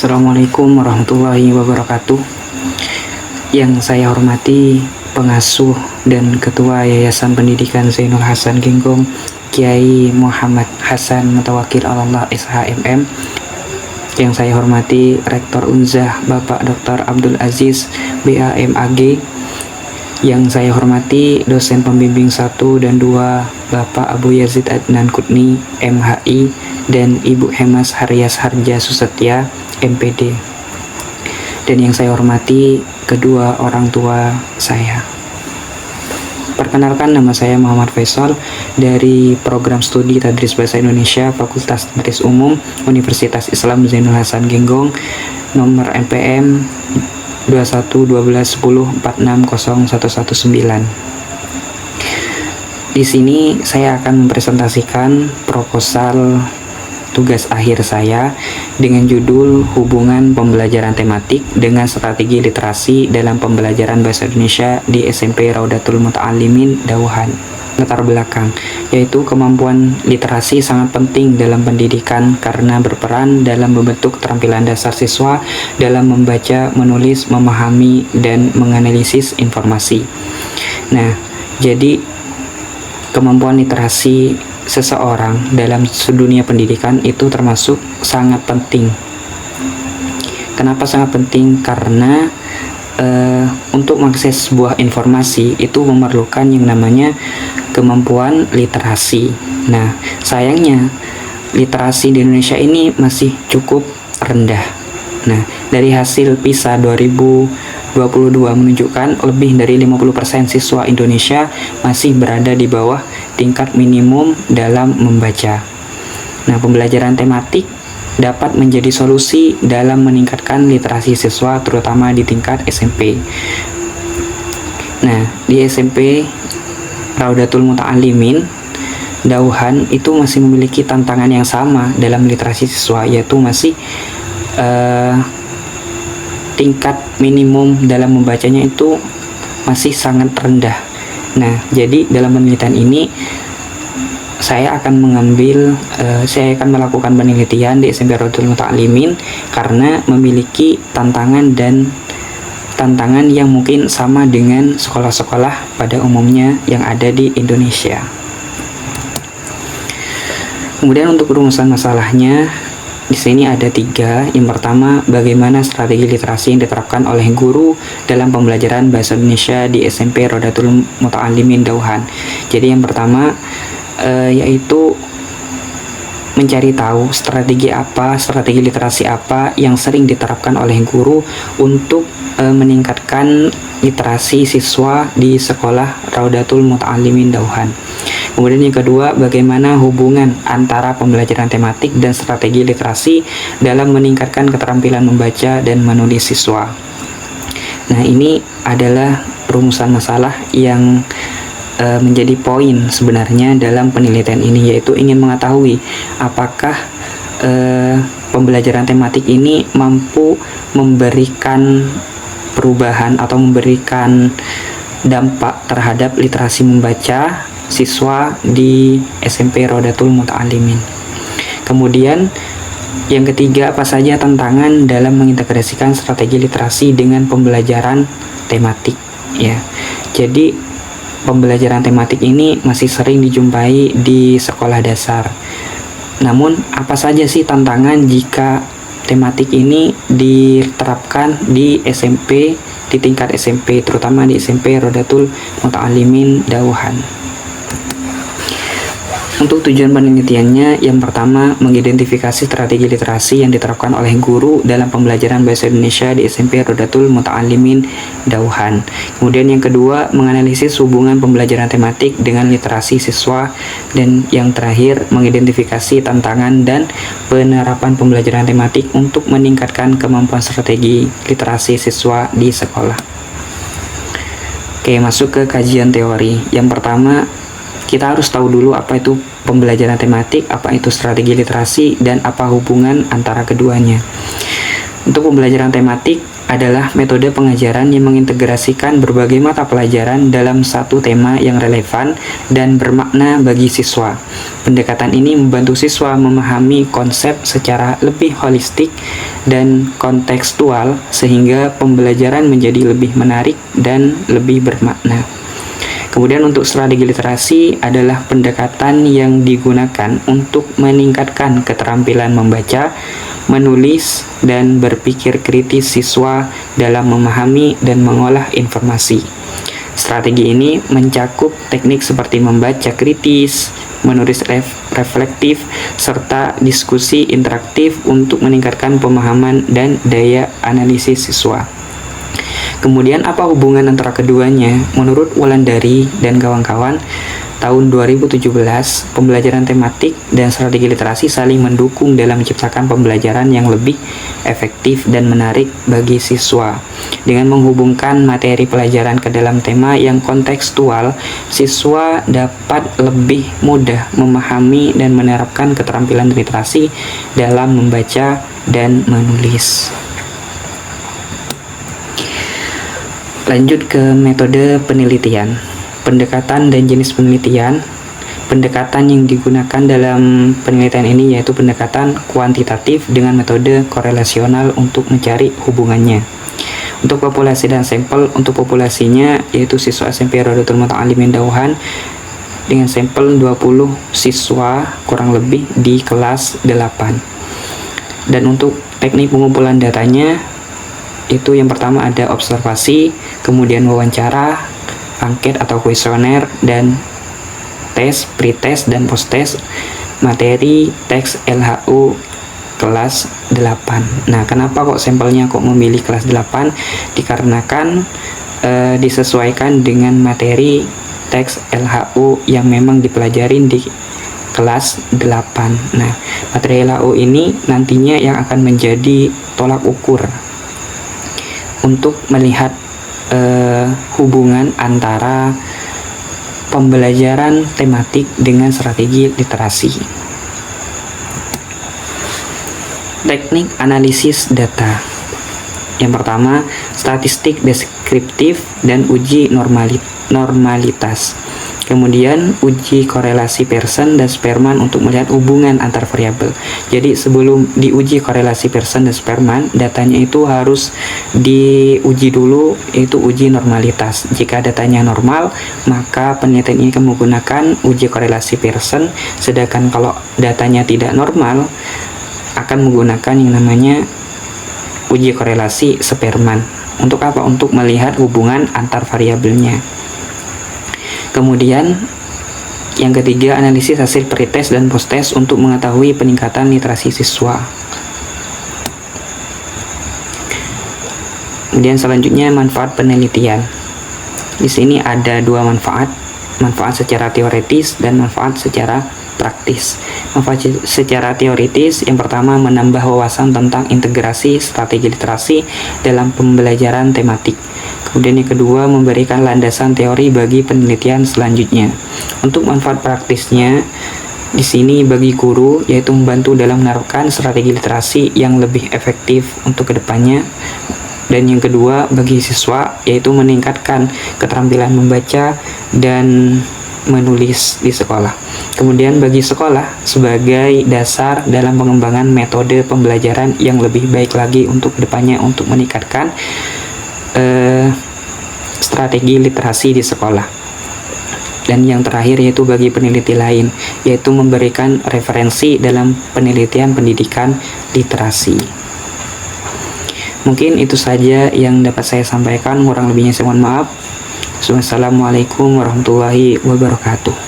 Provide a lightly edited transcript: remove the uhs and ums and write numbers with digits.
Assalamualaikum warahmatullahi wabarakatuh. Yang saya hormati pengasuh dan ketua Yayasan Pendidikan Zainul Hasan Genggong, Kiai Muhammad Hasan Mutawakil Allah SHMM. Yang saya hormati Rektor Unzah Bapak Dr. Abdul Aziz BAMAG. Yang saya hormati dosen pembimbing 1 dan 2 Bapak Abu Yazid Adnan Kutni MHI dan Ibu Hemas Haryas Harja Susetya MPD. Dan yang saya hormati kedua orang tua saya. Perkenalkan, nama saya Muhammad Faisal dari Program Studi Tadris Bahasa Indonesia Fakultas Tadris Umum Universitas Islam Zainul Hasan Genggong, nomor NPM 211210460119. Di sini saya akan mempresentasikan proposal tugas akhir saya dengan judul Hubungan Pembelajaran Tematik dengan Strategi Literasi dalam Pembelajaran Bahasa Indonesia di SMP Raudatul Muta'alimin Dauhan. Latar belakang, yaitu kemampuan literasi sangat penting dalam pendidikan karena berperan dalam membentuk keterampilan dasar siswa dalam membaca, menulis, memahami, dan menganalisis informasi. Nah, jadi kemampuan literasi seseorang dalam dunia pendidikan itu termasuk sangat penting. Kenapa sangat penting? Karena untuk mengakses sebuah informasi itu memerlukan yang namanya kemampuan literasi. Nah, sayangnya literasi di Indonesia ini masih cukup rendah. Nah, dari hasil PISA 2022 menunjukkan lebih dari 50% siswa Indonesia masih berada di bawah tingkat minimum dalam membaca. Nah, pembelajaran tematik dapat menjadi solusi dalam meningkatkan literasi siswa terutama di tingkat SMP. Nah, di SMP Raudatul Muta'alimin Dauhan itu masih memiliki tantangan yang sama dalam literasi siswa, yaitu masih tingkat minimum dalam membacanya itu masih sangat rendah. Nah, jadi dalam penelitian ini saya akan melakukan penelitian di SMP Raudatul Muta'alimin karena memiliki tantangan yang mungkin sama dengan sekolah-sekolah pada umumnya yang ada di Indonesia. Kemudian untuk rumusan masalahnya, di sini ada 3. Yang pertama, bagaimana strategi literasi yang diterapkan oleh guru dalam pembelajaran bahasa Indonesia di SMP Raudatul Muta'alimin Dauhan. Jadi yang pertama yaitu mencari tahu strategi literasi apa yang sering diterapkan oleh guru untuk meningkatkan literasi siswa di sekolah Raudatul Muta'alimin Dauhan. Kemudian yang kedua, bagaimana hubungan antara pembelajaran tematik dan strategi literasi dalam meningkatkan keterampilan membaca dan menulis siswa. Nah, ini adalah rumusan masalah yang menjadi poin sebenarnya dalam penelitian ini, yaitu ingin mengetahui apakah pembelajaran tematik ini mampu memberikan perubahan atau memberikan dampak terhadap literasi membaca siswa di SMP Raudatul Muta'alimin. Kemudian yang ketiga, apa saja tantangan dalam mengintegrasikan strategi literasi dengan pembelajaran tematik, ya. Jadi pembelajaran tematik ini masih sering dijumpai di sekolah dasar. Namun, apa saja sih tantangan jika tematik ini diterapkan di SMP, di tingkat SMP, terutama di SMP Raudatul Muta'alimin Dauhan? Untuk tujuan penelitiannya, yang pertama, mengidentifikasi strategi literasi yang diterapkan oleh guru dalam pembelajaran bahasa Indonesia di SMP Raudatul Muta'alimin Dauhan. Kemudian yang kedua, menganalisis hubungan pembelajaran tematik dengan literasi siswa. Dan yang terakhir, mengidentifikasi tantangan dan penerapan pembelajaran tematik untuk meningkatkan kemampuan strategi literasi siswa di sekolah. Oke, masuk ke kajian teori. Yang pertama, kita harus tahu dulu apa itu pembelajaran tematik, apa itu strategi literasi, dan apa hubungan antara keduanya. Untuk pembelajaran tematik, adalah metode pengajaran yang mengintegrasikan berbagai mata pelajaran dalam satu tema yang relevan dan bermakna bagi siswa. Pendekatan ini membantu siswa memahami konsep secara lebih holistik dan kontekstual sehingga pembelajaran menjadi lebih menarik dan lebih bermakna. Kemudian untuk strategi literasi adalah pendekatan yang digunakan untuk meningkatkan keterampilan membaca, menulis, dan berpikir kritis siswa dalam memahami dan mengolah informasi. Strategi ini mencakup teknik seperti membaca kritis, menulis reflektif, serta diskusi interaktif untuk meningkatkan pemahaman dan daya analisis siswa. Kemudian apa hubungan antara keduanya? Menurut Wulandari dan kawan-kawan, tahun 2017, pembelajaran tematik dan strategi literasi saling mendukung dalam menciptakan pembelajaran yang lebih efektif dan menarik bagi siswa. Dengan menghubungkan materi pelajaran ke dalam tema yang kontekstual, siswa dapat lebih mudah memahami dan menerapkan keterampilan literasi dalam membaca dan menulis. Lanjut ke metode penelitian. Pendekatan dan jenis penelitian. Pendekatan yang digunakan dalam penelitian ini yaitu pendekatan kuantitatif dengan metode korelasional untuk mencari hubungannya. Untuk populasi dan sampel, untuk populasinya yaitu siswa SMP Rodotul Muta'alimin Dauhan dengan sampel 20 siswa kurang lebih di kelas 8. Dan untuk teknik pengumpulan datanya itu yang pertama ada observasi, kemudian wawancara, angket atau kuesioner, dan tes, pretest, dan posttest, materi, teks, LHU, kelas 8. Nah, kenapa kok sampelnya kok memilih kelas 8? Dikarenakan disesuaikan dengan materi teks LHU yang memang dipelajarin di kelas 8. Nah, materi LHU ini nantinya yang akan menjadi tolak ukur untuk melihat hubungan antara pembelajaran tematik dengan strategi literasi. Teknik analisis data. Yang pertama, statistik deskriptif dan uji normalitas. Kemudian uji korelasi Pearson dan Spearman untuk melihat hubungan antar variabel. Jadi sebelum diuji korelasi Pearson dan Spearman, datanya itu harus diuji dulu, yaitu uji normalitas. Jika datanya normal, maka penelitian ini menggunakan uji korelasi Pearson. Sedangkan kalau datanya tidak normal, akan menggunakan yang namanya uji korelasi Spearman. Untuk apa? Untuk melihat hubungan antar variabelnya. Kemudian yang ketiga, analisis hasil pretest dan posttest untuk mengetahui peningkatan literasi siswa. Kemudian selanjutnya manfaat penelitian. Di sini ada dua manfaat secara teoritis dan manfaat secara praktis. Manfaat secara teoritis yang pertama menambah wawasan tentang integrasi strategi literasi dalam pembelajaran tematik. Kemudian yang kedua memberikan landasan teori bagi penelitian selanjutnya. Untuk manfaat praktisnya di sini bagi guru yaitu membantu dalam menerapkan strategi literasi yang lebih efektif untuk kedepannya. Dan yang kedua bagi siswa yaitu meningkatkan keterampilan membaca dan menulis di sekolah. Kemudian bagi sekolah sebagai dasar dalam pengembangan metode pembelajaran yang lebih baik lagi untuk kedepannya untuk meningkatkan strategi literasi di sekolah. Dan yang terakhir yaitu bagi peneliti lain yaitu memberikan referensi dalam penelitian pendidikan literasi. Mungkin itu saja yang dapat saya sampaikan, kurang lebihnya saya mohon maaf. Wassalamualaikum warahmatullahi wabarakatuh.